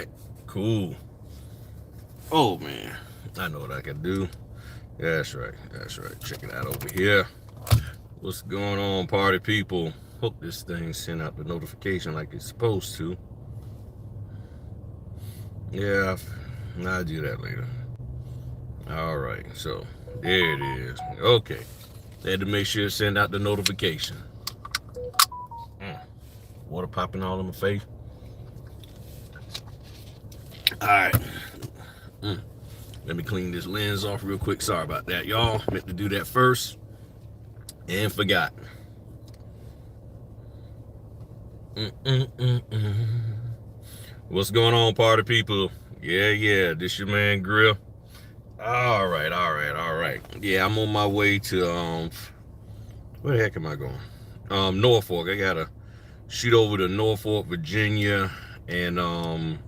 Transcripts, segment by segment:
right, cool. Oh man, I know what I can do. That's right, that's right. Check it out over here. What's going on, party people? Hope this thing sent out the notification like it's supposed to. Yeah, I'll do that later. All right, so there it is. Okay, had to make sure to send out the notification. Water popping all in my face. All right. Let me clean this lens off real quick. Sorry about that, y'all. Meant to do that first and forgot. What's going on, party people? Yeah. This your man Grill. All right. Yeah, I'm on my way to where the heck am I going? Norfolk. I gotta shoot over to Norfolk, Virginia, and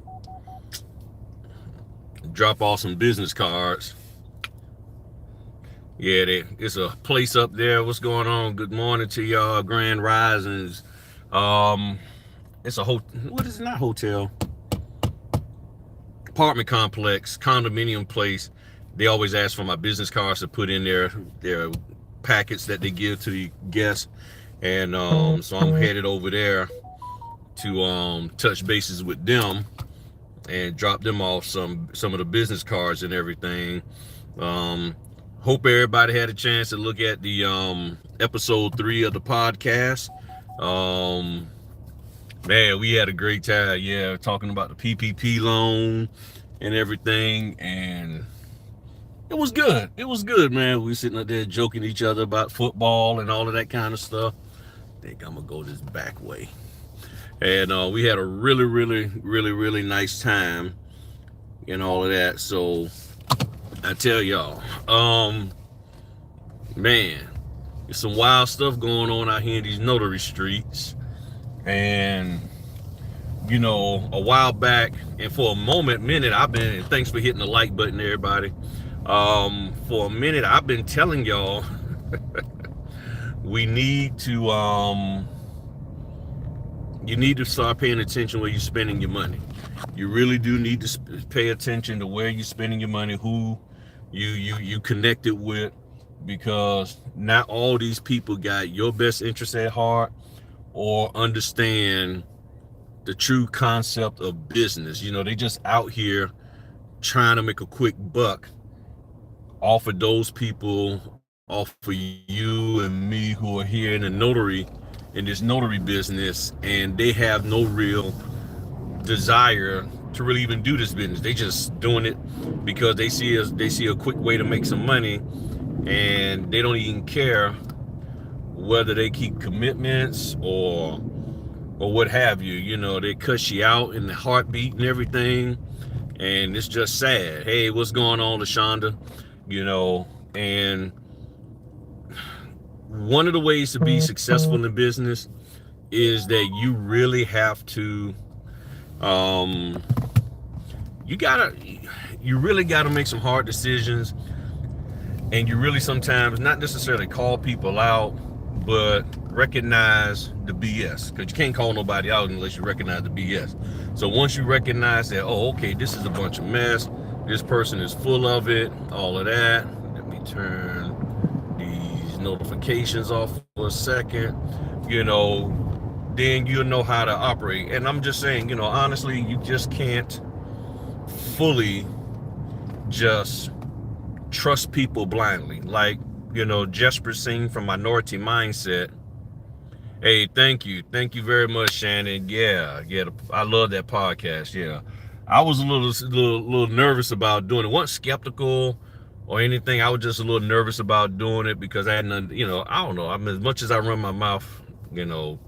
drop off some business cards. Yeah, it's a place up there. What's going on? Good morning to y'all. Grand Risings. It's a what is it? Not hotel. Apartment complex, condominium place. They always ask for my business cards to put in their packets that they give to the guests, and so I'm headed over there to touch bases with them and drop them off some of the business cards and everything. Hope everybody had a chance to look at the episode 3 of the podcast. Man, we had a great time. Yeah, talking about the PPP loan and everything, and it was good. It was good, man. We were sitting up there joking each other about football and all of that kind of stuff. I think I'm gonna go this back way. And we had a really nice time and all of that. So I tell y'all, man, there's some wild stuff going on out here in these notary streets. And you know, a while back, and for a minute, I've been, and thanks for hitting the like button, everybody. For a minute, I've been telling y'all we need to you need to start paying attention where you're spending your money. You really do need to pay attention to where you're spending your money, who you connected with, because not all these people got your best interest at heart or understand the true concept of business. You know, they just out here trying to make a quick buck off of those people, off of you and me who are here in this notary business, and they have no real desire to really even do this business. They just doing it because they see a quick way to make some money, and they don't even care whether they keep commitments or what have you. You know, they cuss you out in the heartbeat and everything, and it's just sad. Hey, what's going on, LaShonda? You know, and one of the ways to be successful in business is that you really have to you really gotta make some hard decisions, and you really sometimes not necessarily call people out, but recognize the BS, because you can't call nobody out unless you recognize the BS. So once you recognize that, oh, okay, this is a bunch of mess, this person is full of it, all of that. Let me turn these notifications off for a second. You know, then you'll know how to operate. And I'm just saying, you know, honestly, you just can't fully just trust people blindly. Like, you know, Jesper Singh from Minority Mindset. Hey, thank you very much, Shannon. Yeah, I love that podcast. Yeah, I was a little nervous about doing it. Wasn't skeptical or anything. I was just a little nervous about doing it because I had none. You know, I don't know. I mean, as much as I run my mouth, you know,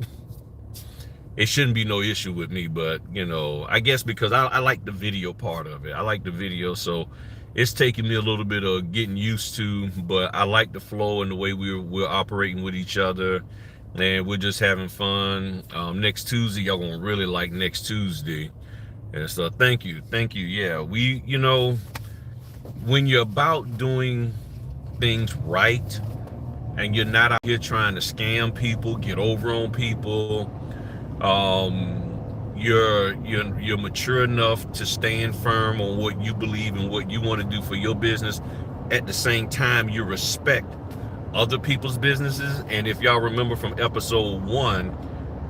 it shouldn't be no issue with me. But you know, I guess because I like the video part of it. I like the video, so it's taking me a little bit of getting used to. But I like the flow and the way we're operating with each other. And we're just having fun. Next Tuesday, y'all gonna really like next Tuesday. And so thank you. Yeah, you know, when you're about doing things right and you're not out here trying to scam people, get over on people, you're mature enough to stand firm on what you believe and what you want to do for your business. At the same time, you respect other people's businesses. And if y'all remember from episode 1,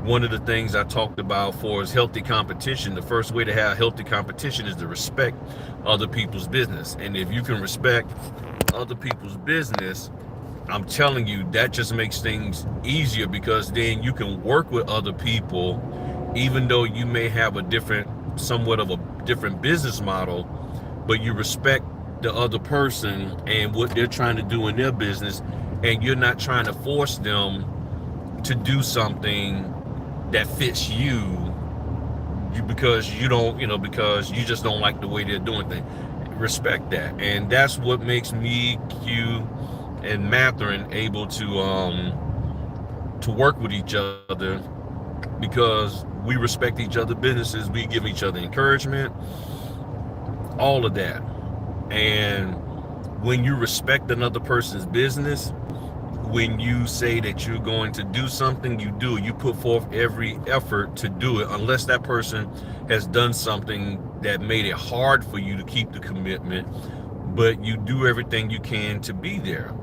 one of the things I talked about for is healthy competition. The first way to have healthy competition is to respect other people's business. And if you can respect other people's business, I'm telling you, that just makes things easier, because then you can work with other people, even though you may have somewhat of a different business model, but you respect the other person and what they're trying to do in their business, and you're not trying to force them to do something that fits you because because you just don't like the way they're doing things. Respect that. And that's what makes me, Q, and Matherin able to work with each other, because we respect each other's businesses, we give each other encouragement, all of that. And when you respect another person's business, when you say that you're going to do something, you do. You put forth every effort to do it, unless that person has done something that made it hard for you to keep the commitment, but you do everything you can to be there.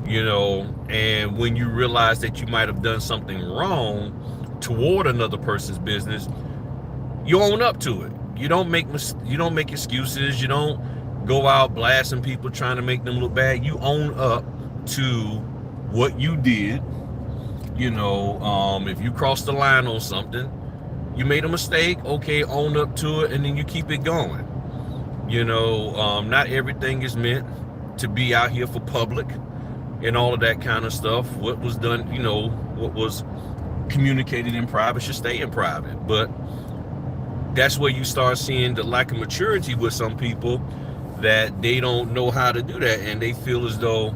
And when you realize that you might have done something wrong toward another person's business, you own up to it. You don't make excuses. You don't go out blasting people trying to make them look bad. You own up to what you did. If you crossed the line on something, you made a mistake, okay, own up to it, and then you keep it going. Not everything is meant to be out here for public and all of that kind of stuff. What was done, what was communicated in private should stay in private. But that's where you start seeing the lack of maturity with some people, that they don't know how to do that, and they feel as though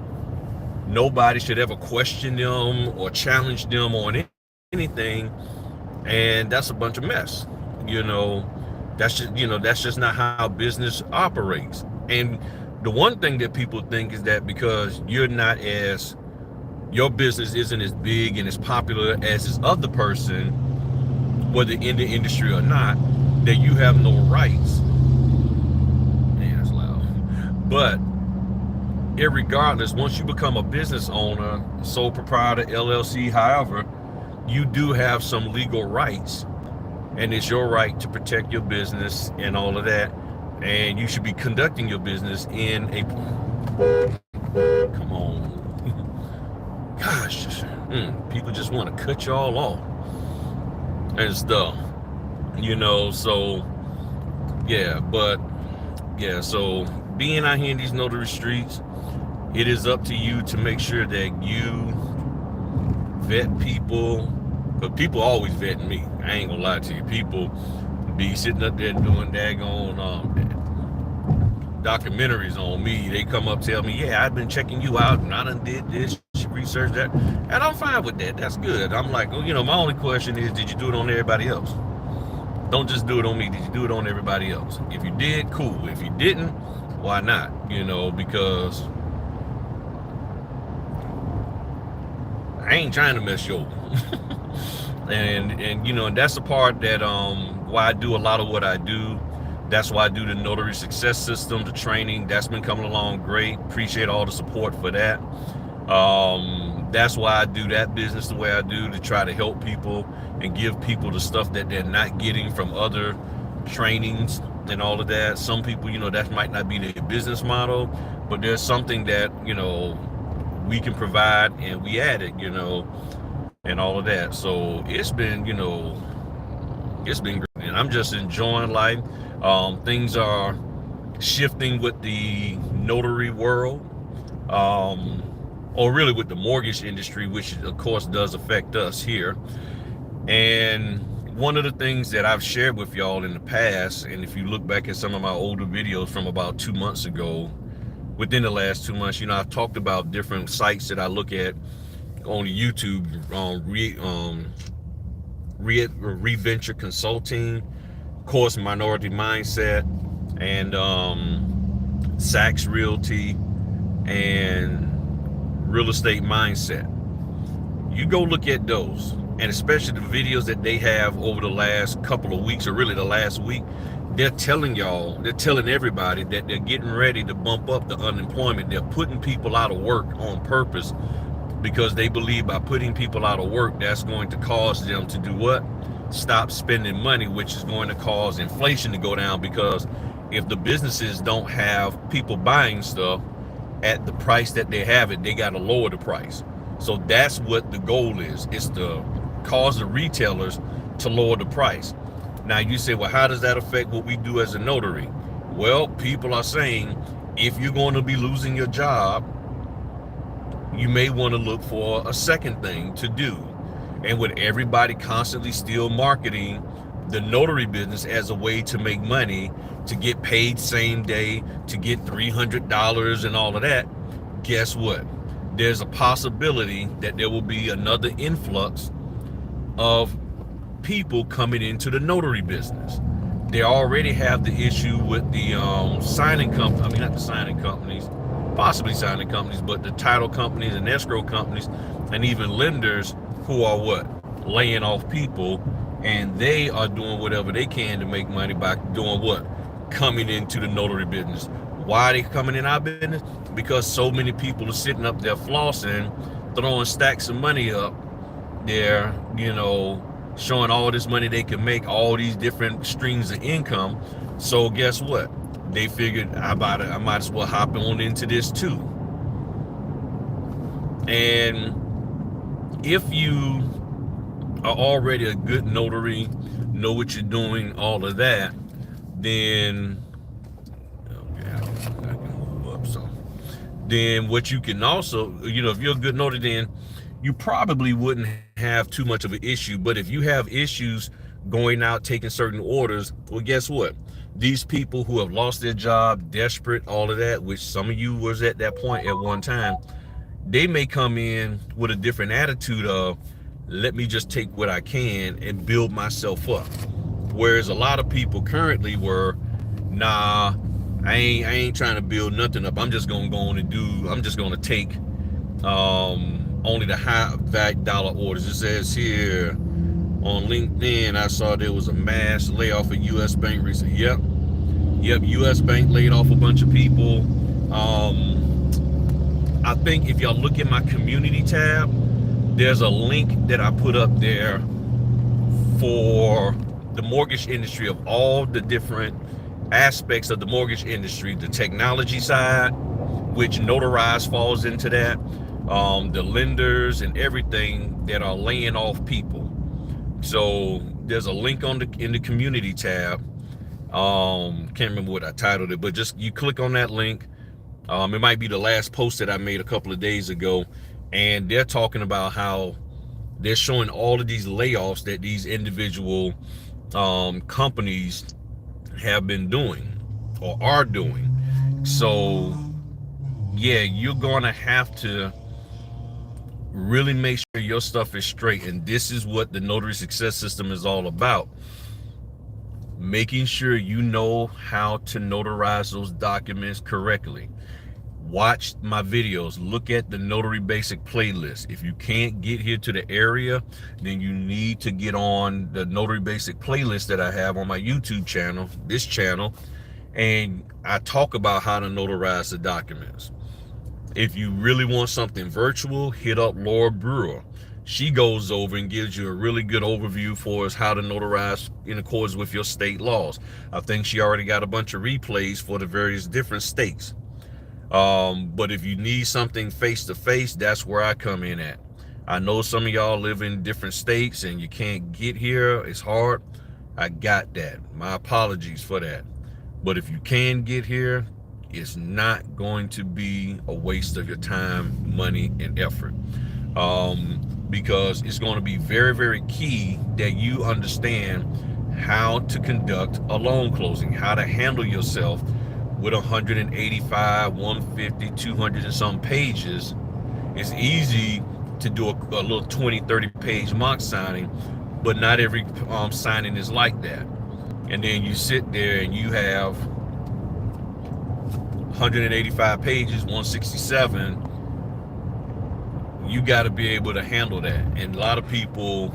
nobody should ever question them or challenge them on anything, and that's a bunch of mess. That's just not how business operates. And the one thing that people think is that because your business isn't as big and as popular as this other person, whether in the industry or not, that you have no rights. Man, that's loud. But irregardless, once you become a business owner, sole proprietor, LLC, however, you do have some legal rights, and it's your right to protect your business and all of that. And you should be conducting your business in a, come on, gosh, people just want to cut y'all off and stuff, so so being out here in these notary streets, it is up to you to make sure that you vet people, because people always vetting me. I ain't gonna lie to you. People be sitting up there doing daggone documentaries on me. They come up, tell me, yeah, I've been checking you out, and I done did this, research that, and I'm fine with that. That's good. I'm like, my only question is, did you do it on everybody else? Don't just do it on me. Did you do it on everybody else? If you did, cool. If you didn't, why not? Because I ain't trying to mess you over. and that's the part that why I do a lot of what I do. That's why I do the notary success system, the training. That's been coming along great. Appreciate all the support for that. That's why I do that business the way I do, to try to help people and give people the stuff that they're not getting from other trainings and all of that. Some people, that might not be their business model, but there's something that, we can provide, and we add it, and all of that. So it's been, it's been great, and I'm just enjoying life. Things are shifting with the notary world, or really with the mortgage industry, which of course does affect us here. And one of the things that I've shared with y'all in the past, and if you look back at some of my older videos from about 2 months ago, within the last 2 months, I've talked about different sites that I look at on YouTube, Reventure Consulting, Course Minority Mindset, and Saks Realty, and Real Estate Mindset. You go look at those. and especially the videos that they have over the last couple of weeks, or really the last week, they're telling everybody that they're getting ready to bump up the unemployment. They're putting people out of work on purpose, because they believe by putting people out of work, that's going to cause them to do what? Stop spending money, which is going to cause inflation to go down, because if the businesses don't have people buying stuff at the price that they have it, they got to lower the price. So that's what the goal is. It's to cause the retailers to lower the price. Now you say, well, how does that affect what we do as a notary? Well, people are saying, if you're going to be losing your job, you may want to look for a second thing to do. And with everybody constantly still marketing the notary business as a way to make money, to get paid same day, to get $300 and all of that, guess what? There's a possibility that there will be another influx of people coming into the notary business. They already have the issue with the signing company. I mean, not the signing companies, possibly signing companies, but the title companies and escrow companies, and even lenders who are what? Laying off people, and they are doing whatever they can to make money by doing what? Coming into the notary business. Why are they coming in our business? Because so many people are sitting up there flossing, throwing stacks of money up there, you know, showing all this money they can make, all these different streams of income. So guess what? They figured, I might as well hop on into this too. And if you are already a good notary, know what you're doing, all of that, then okay, I can move up some. Then what you can also, you know, if you're a good notary, then you probably wouldn't have too much of an issue. But if you have issues going out, taking certain orders, well, guess what? These people who have lost their job, desperate, all of that, which some of you was at that point at one time, they may come in with a different attitude of, let me just take what I can and build myself up. Whereas a lot of people currently were, nah, I ain't trying to build nothing up. I'm just gonna go on and I'm just gonna take only the high value dollar orders. It says here on LinkedIn, I saw there was a mass layoff at US Bank recently. Yep, US Bank laid off a bunch of people. I think if y'all look at my community tab, there's a link that I put up there for the mortgage industry, of all the different aspects of the mortgage industry, the technology side, which notarized falls into that, the lenders and everything that are laying off people. So there's a link in the community tab. Can't remember what I titled it, but just you click on that link. It might be the last post that I made a couple of days ago, and they're talking about how they're showing all of these layoffs that these individual companies have been doing or are doing. So yeah, you're gonna have to really make sure your stuff is straight, and this is what the notary success system is all about. Making sure you know how to notarize those documents correctly. Watch my videos, look at the Notary Basic playlist. If you can't get here to the area, then you need to get on the Notary Basic playlist that I have on my YouTube channel, this channel, and I talk about how to notarize the documents. If you really want something virtual, hit up Laura Brewer. She goes over and gives you a really good overview for us how to notarize in accordance with your state laws. I think she already got a bunch of replays for the various different states. But if you need something face-to-face, that's where I come in at. I know some of y'all live in different states and you can't get here. It's hard. I got that. My apologies for that. But if you can get here, it's not going to be a waste of your time, money, and effort. Because it's going to be very, very key that you understand how to conduct a loan closing, how to handle yourself with 185, 150, 200 and some pages. It's easy to do a little 20, 30 page mock signing, but not every signing is like that. And then you sit there and you have 185 pages, 167. You got to be able to handle that. And a lot of people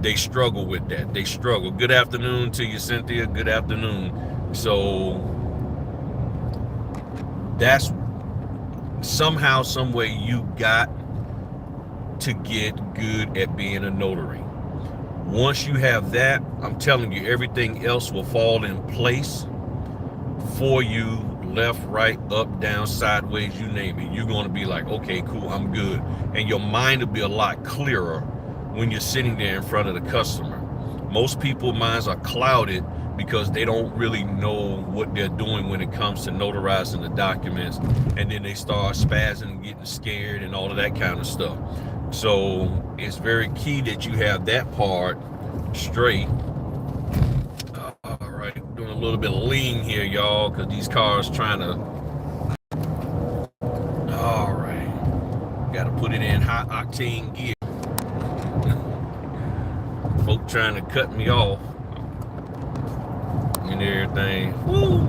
they struggle with that. They struggle. Good afternoon to you, Cynthia. Good afternoon. So that's somehow, some way you got to get good at being a notary. Once you have that, I'm telling you, everything else will fall in place for you. Left, right, up, down, sideways, you name it. You're going to be like, okay, cool, I'm good. And your mind will be a lot clearer when you're sitting there in front of the customer. Most people's minds are clouded because they don't really know what they're doing when it comes to notarizing the documents, and then they start spazzing and getting scared and all of that kind of stuff. So it's very key that you have that part straight. All right, doing a little bit of lean here, y'all, because these cars trying to. All right, got to put it in high octane gear. Folk trying to cut me off and everything. Woo!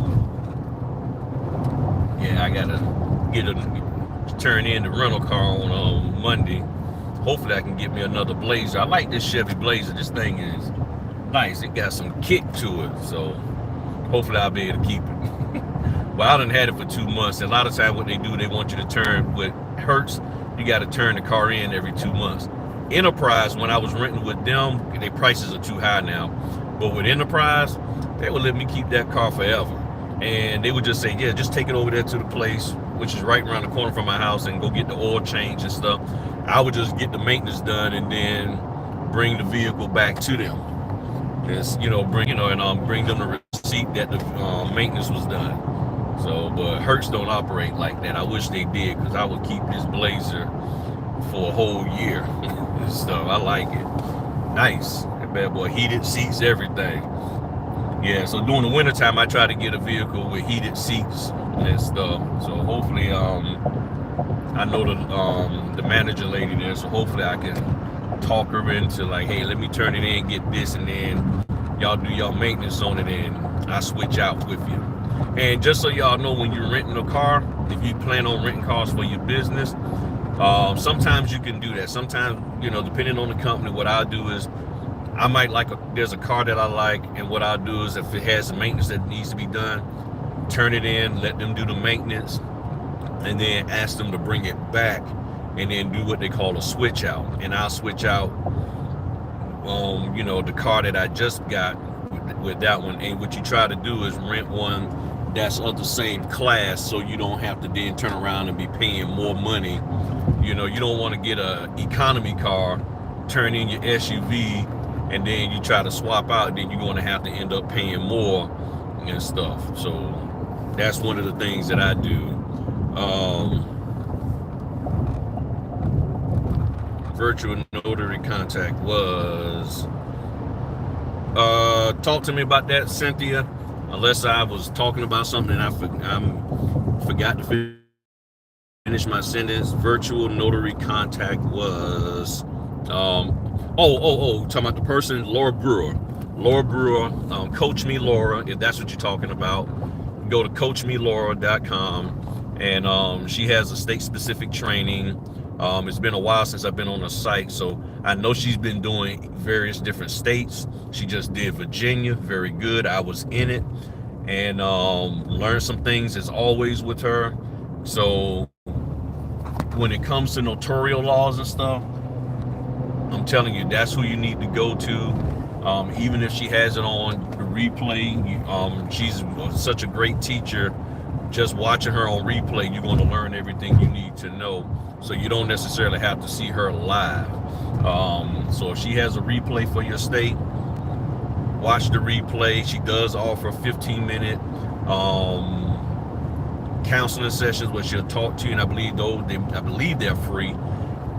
Yeah, I gotta turn in the rental car on Monday. Hopefully I can get me another Blazer. I like this Chevy Blazer. This thing is nice. It got some kick to it, so hopefully I'll be able to keep it. Well, I done had it for 2 months. And a lot of times what they do, they want you to turn with Hertz. You got to turn the car in every 2 months. Enterprise, when I was renting with them, their prices are too high now. But with Enterprise, they would let me keep that car forever. And they would just say, yeah, just take it over there to the place, which is right around the corner from my house, and go get the oil change and stuff. I would just get the maintenance done and then bring the vehicle back to them. Just, bring them the receipt that the maintenance was done. So, but Hertz don't operate like that. I wish they did, because I would keep this Blazer for a whole year. So I like it. Nice. That bad boy, heated seats, everything. Yeah, so during the wintertime, I try to get a vehicle with heated seats and stuff. So hopefully, I know the manager lady there, so hopefully I can talk her into like, hey, let me turn it in, get this, and then y'all do y'all maintenance on it, and I switch out with you. And just so y'all know, when you're renting a car, if you plan on renting cars for your business, sometimes you can do that. Sometimes, depending on the company, what I'll do is I might there's a car that I like, and what I'll do is if it has some maintenance that needs to be done, turn it in, let them do the maintenance, and then ask them to bring it back, and then do what they call a switch out. And I'll switch out, the car that I just got with that one. And what you try to do is rent one that's of the same class, so you don't have to then turn around and be paying more money. You don't want to get a economy car, turn in your SUV, and then you try to swap out, then you're going to have to end up paying more and stuff. So that's one of the things that I do. Virtual notary contact was talk to me about that, Cynthia, unless I was talking about something and I forgot to finish my sentence. Virtual notary contact was talking about the person, Laura Brewer, Coach Me Laura, if that's what you're talking about. Go to coachmelaura.com, and she has a state-specific training. It's been a while since I've been on the site, so I know she's been doing various different states. She just did Virginia, very good. I was in it, and learned some things as always with her. So when it comes to notarial laws and stuff, I'm telling you, that's who you need to go to. Even if she has it on the replay, she's such a great teacher. Just watching her on replay, you're going to learn everything you need to know. So you don't necessarily have to see her live. So if she has a replay for your state, watch the replay. She does offer 15-minute counseling sessions where she'll talk to you, and I believe they're free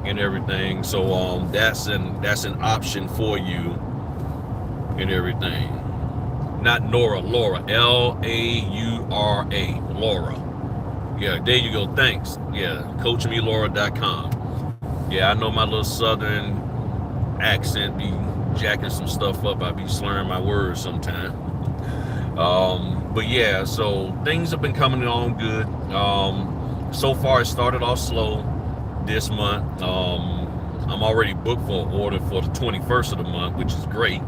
and everything. So that's an option for you and everything. Not Nora, Laura, Laura, Laura. Yeah, there you go. Thanks. Yeah, coachmelaura.com. Yeah, I know my little southern accent be jacking some stuff up. I be slurring my words sometimes. But yeah, so things have been coming along good. So far, it started off slow this month. I'm already booked for an order for the 21st of the month, which is great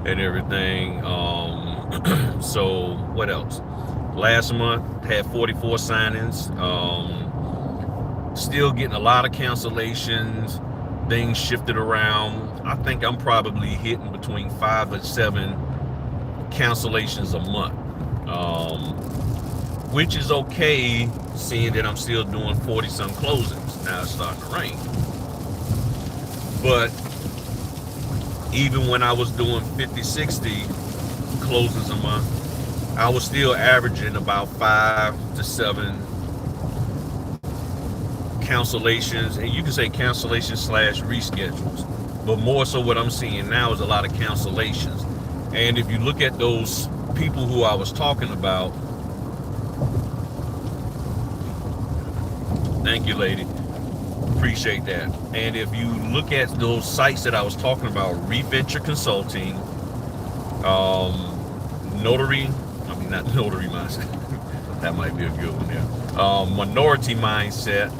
and everything. So what else? Last month had 44 signings. Still getting a lot of cancellations. Things shifted around. I think I'm probably hitting between 5 and 7 cancellations a month, which is okay, seeing that I'm still doing 40 some closings. Now it's starting to rain, but even when I was doing 50, 60 closings a month, I was still averaging about 5 to 7 cancellations, and you can say cancellations slash reschedules, but more so what I'm seeing now is a lot of cancellations. And if you look at those people who I was talking about, thank you, lady, appreciate that. And if you look at those sites that I was talking about, Reventure Consulting, Notary, I mean not Notary Mindset, that might be a good one there. Minority Mindset.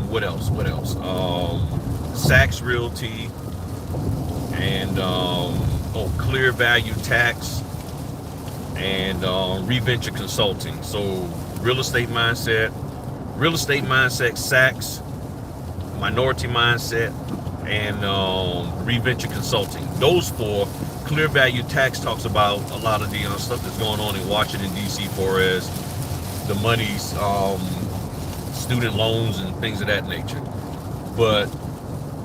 What else? Saks Realty, and Clear Value Tax, and Reventure Consulting. So Real Estate Mindset, Saks, Minority Mindset, and Reventure Consulting. Those four. Clear Value Tax talks about a lot of the stuff that's going on in Washington D.C. for as the money's student loans and things of that nature. But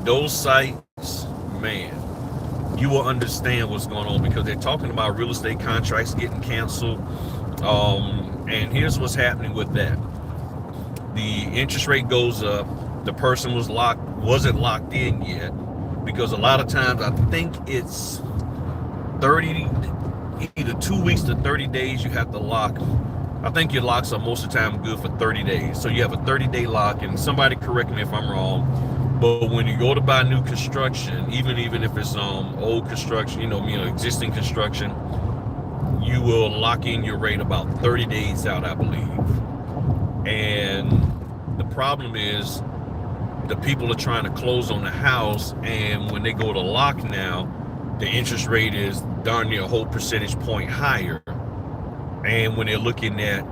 those sites, man, you will understand what's going on, because they're talking about real estate contracts getting canceled. And here's what's happening with that. The interest rate goes up. The person wasn't locked in yet, because a lot of times I think it's either 2 weeks to 30 days you have to lock. I think your locks are most of the time good for 30 days. So you have a 30-day lock, and somebody correct me if I'm wrong, but when you go to buy new construction, even if it's old construction, existing construction, you will lock in your rate about 30 days out, I believe. And the problem is the people are trying to close on the house, and when they go to lock now, the interest rate is darn near a whole percentage point higher. And when they're looking at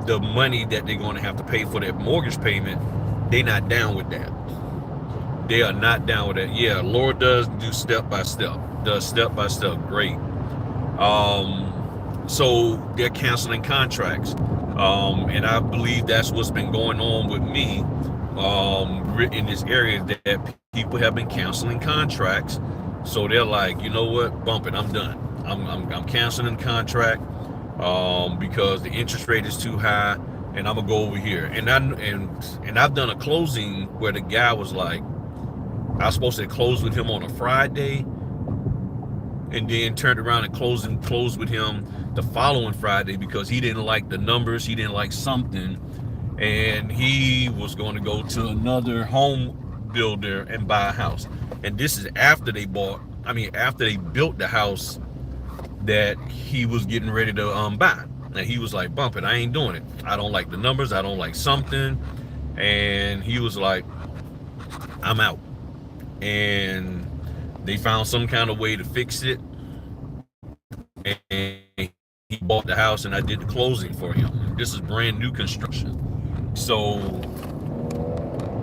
the money that they're going to have to pay for their mortgage payment, they're not down with that. They are not down with that. Yeah, Laura does do step by step. Great. So they're canceling contracts. And I believe that's what's been going on with me in this area, that people have been canceling contracts. So they're like, you know what, bump it, I'm done. I'm canceling the contract because the interest rate is too high, and I'm gonna go over here. And I've done a closing where the guy was like, I was supposed to close with him on a Friday, and then turned around and closed with him the following Friday because he didn't like the numbers, he didn't like something, and he was going to go to another home builder and buy a house. And this is after they built the house that he was getting ready to buy. And he was like, bump it, I ain't doing it. I don't like the numbers, I don't like something. And he was like, I'm out. And they found some kind of way to fix it, and he bought the house, and I did the closing for him. This is brand new construction. So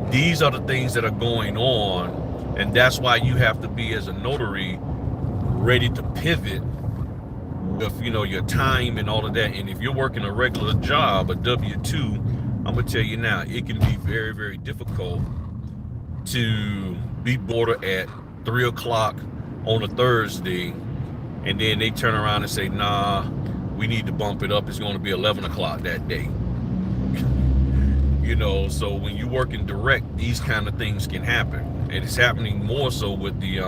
these are the things that are going on, and that's why you have to be, as a notary, ready to pivot with your time and all of that. And if you're working a regular job, a W-2, I'm gonna tell you now, it can be very, very difficult to be boarded at 3 o'clock on a Thursday, and then they turn around and say, nah, we need to bump it up, it's going to be 11 o'clock that day. So when you're working direct, these kind of things can happen. And it's happening more so with the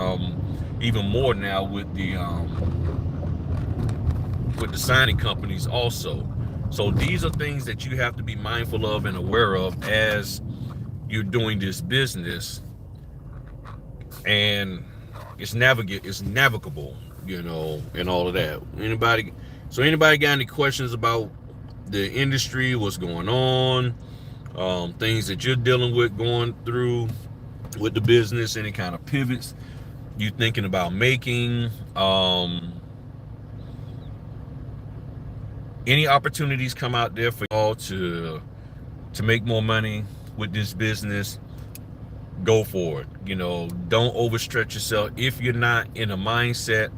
even more now with the signing companies also. So these are things that you have to be mindful of and aware of as you're doing this business. And it's navigable, and all of that. Anybody got any questions about the industry, what's going on, things that you're dealing with, going through? with the business, any kind of pivots you thinking about making, any opportunities come out there for y'all to make more money with this business, go for it. You know, don't overstretch yourself. If you're not in a mindset,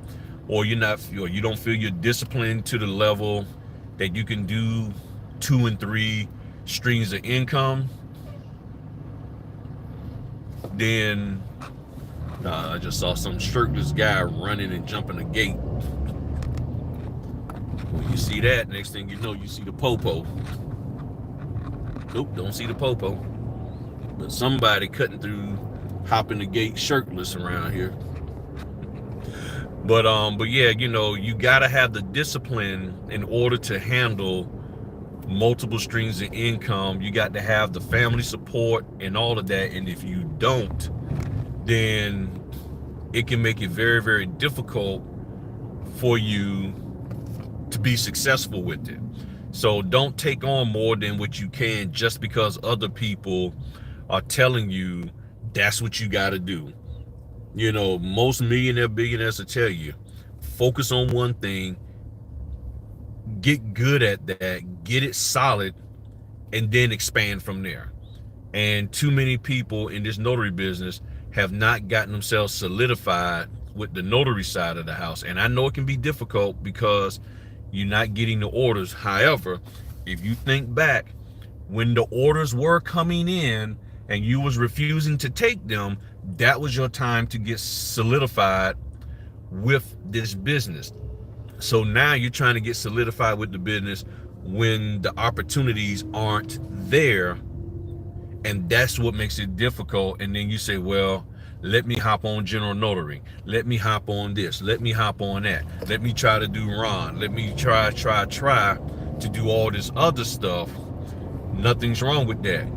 or you don't feel you're disciplined to the level that you can do 2 and 3 streams of income, then I just saw some shirtless guy running and jumping a gate. When you see that, next thing you know, you see the popo. Nope, don't see the popo. But somebody cutting through, hopping the gate shirtless around here. But yeah, you know, you gotta have the discipline in order to handle multiple streams of income. You got to have the family support and all of that. And if you don't, then it can make it very, very difficult for you to be successful with it. So don't take on more than what you can just because other people are telling you that's what you got to do. You know, most billionaires will tell you, focus on one thing, get good at that, get it solid, and then expand from there. And too many people in this notary business have not gotten themselves solidified with the notary side of the house. And I know it can be difficult because you're not getting the orders. However, if you think back, when the orders were coming in and you was refusing to take them, that was your time to get solidified with this business. So now you're trying to get solidified with the business when the opportunities aren't there, and that's what makes it difficult. And then you say, well, let me hop on general notary, let me hop on this, let me hop on that, let me try to do Ron, let me try to do all this other stuff. Nothing's wrong with that.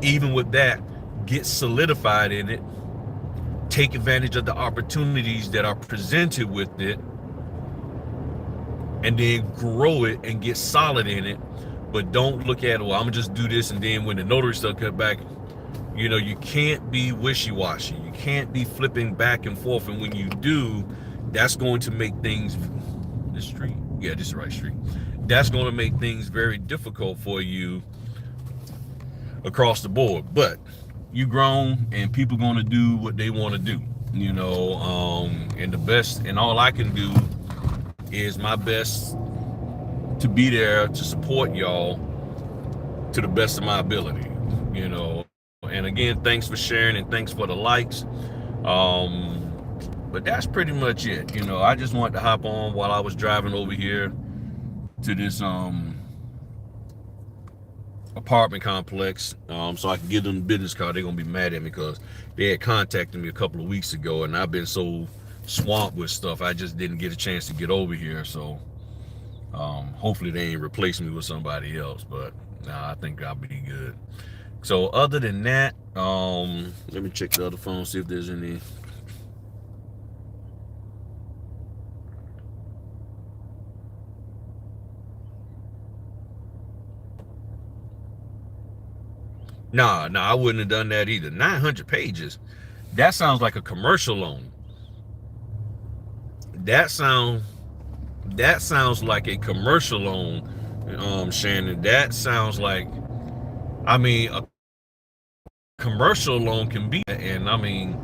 Even with that, get solidified in it, take advantage of the opportunities that are presented with it, and then grow it and get solid in it. But don't look at, well, I'm gonna just do this, and then when the notary stuff cut back, you know, you can't be wishy-washy. You can't be flipping back and forth. And when you do, that's going to make things, this street, yeah, this is the right street. That's going to make things very difficult for you across the board. But you grown, and people going to do what they want to do, you know, and the best, and all I can do is my best to be there to support y'all to the best of my ability, you know. And again, thanks for sharing and thanks for the likes. But that's pretty much it. You know, I just wanted to hop on while I was driving over here to this apartment complex, so I can give them the business card. They're gonna be mad at me because they had contacted me a couple of weeks ago, and I've been so swamped with stuff, I just didn't get a chance to get over here. So hopefully they ain't replace me with somebody else, but nah, I think I'll be good. So other than that, let me check the other phone, see if there's any. Nah, I wouldn't have done that either. 900 pages. That sounds like a commercial loan. That sounds like a commercial loan, Shannon. That sounds like, I mean, a commercial loan can be, and I mean,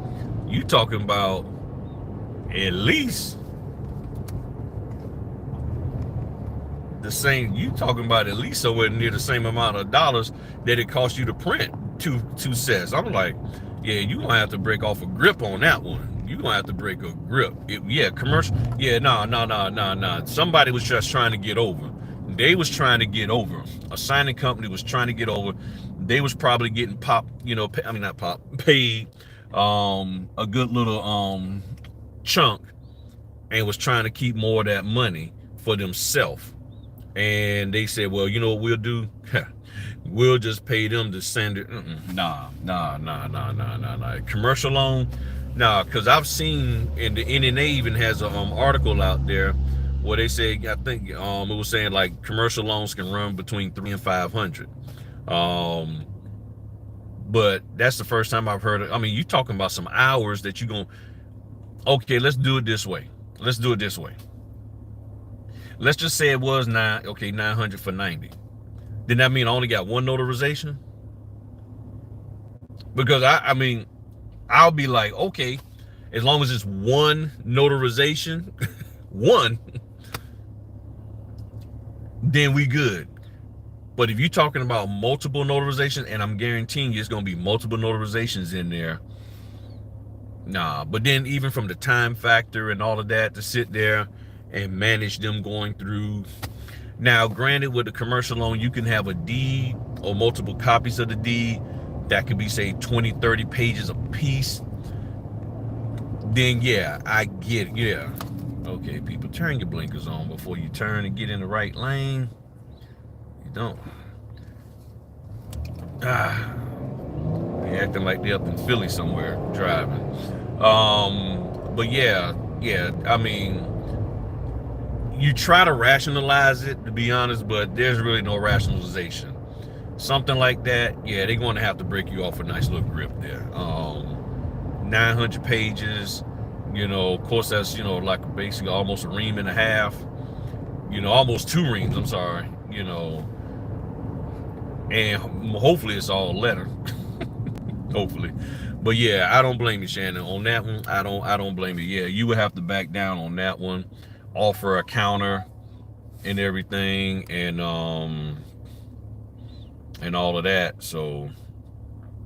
you talking about at least the same, you talking about at least somewhere near the same amount of dollars that it cost you to print two sets. I'm like, yeah, you gonna have to break off a grip on that one. You gonna have to break a grip. Yeah, commercial. Yeah, no. Somebody was just trying to get over. They was trying to get over. A signing company was trying to get over. They was probably getting paid a good little chunk, and was trying to keep more of that money for themselves. And they said, well, you know what we'll do? We'll just pay them to send it. Nah. Commercial loan? Nah, because I've seen, and the NNA even has an article out there where they say, I think it was saying like commercial loans can run between 300 and 500. But that's the first time I've heard it. I mean, you talking about some hours that you going, okay, let's do it this way. Let's do it this way. Let's just say it was 900 for 90. Then that mean I only got one notarization? Because I mean, I'll be like, okay, as long as it's one notarization, one, then we good. But if you're talking about multiple notarizations, and I'm guaranteeing you it's going to be multiple notarizations in there, nah. But then even from the time factor and all of that to sit there and manage them going through. Now, granted, with the commercial loan, you can have a deed or multiple copies of the deed that could be, say, 20, 30 pages a piece. Then, yeah, I get it. Yeah. Okay, people, turn your blinkers on before you turn and get in the right lane. You don't. They're acting like they're up in Philly somewhere driving. But yeah, I mean, you try to rationalize it, to be honest, but there's really no rationalization. Something like that, yeah, they're going to have to break you off a nice little grip there. 900 pages, of course, that's, like basically almost a ream and a half, almost 2 reams, I'm sorry, and hopefully it's all letter. Hopefully. But yeah, I don't blame you, Shannon, on that one. I don't blame you. Yeah, you would have to back down on that one, offer a counter and everything, and all of that. So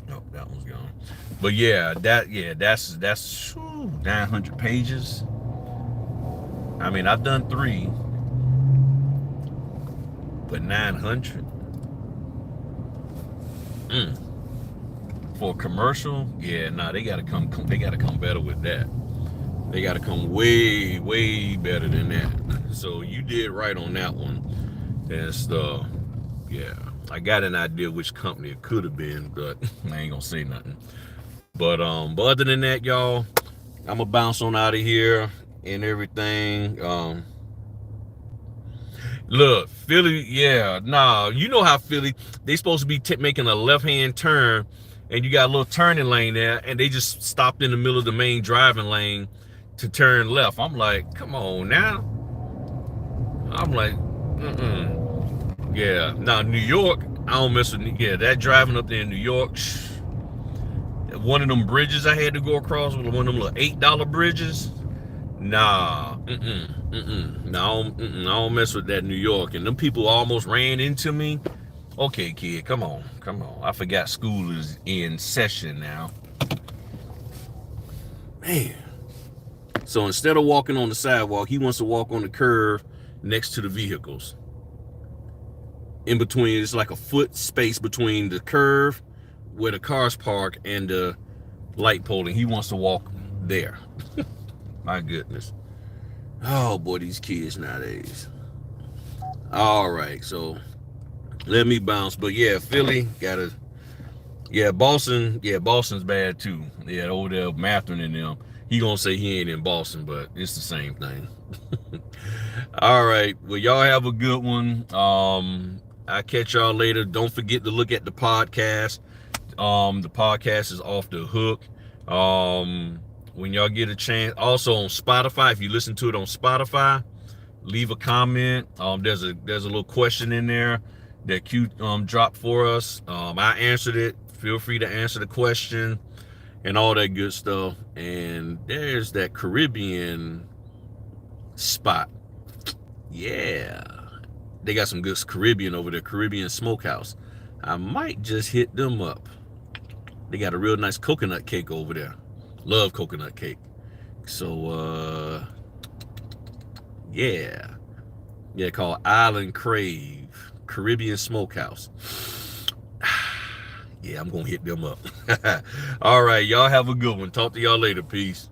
no, that one's gone. But yeah, that's 900 pages. I mean, I've done 3, but 900 for commercial, yeah, nah, they gotta come better with that. They gotta come way, way better than that. So you did right on that one. That's yeah, I got an idea which company it could have been, but I ain't gonna say nothing. But other than that, y'all, I'm gonna bounce on out of here and everything. Look, Philly, yeah, nah, you know how Philly, they supposed to be making a left-hand turn, and you got a little turning lane there, and they just stopped in the middle of the main driving lane to turn left. I'm like, come on now. I'm like, yeah. Now, New York, I don't mess with, yeah, that driving up there in New York, one of them bridges I had to go across, one of them little $8 bridges, nah, no, I don't mess with that New York. And them people almost ran into me. Okay, kid, come on. I forgot school is in session now. Man. So instead of walking on the sidewalk, he wants to walk on the curb next to the vehicles. In between, it's like a foot space between the curve where the cars park and the light pole, and he wants to walk there. My goodness. Oh boy, these kids nowadays. All right, so let me bounce. But yeah, Philly gotta. Yeah, Boston's bad too. Yeah, over there, Matherin and them. He gonna say he ain't in Boston, but it's the same thing. All right, well, y'all have a good one. I'll catch y'all later. Don't forget to look at the podcast. The podcast is Off the Hook. When y'all get a chance, also on Spotify, if you listen to it on Spotify, leave a comment. There's a little question in there that Q dropped for us. I answered it. Feel free to answer the question and all that good stuff. And there's that Caribbean spot. Yeah, they got some good Caribbean over there, Caribbean Smokehouse. I might just hit them up. They got a real nice coconut cake over there. Love coconut cake. So yeah, called Island Crave Caribbean Smokehouse. Yeah, I'm gonna hit them up. All right, y'all have a good one. Talk to y'all later. Peace.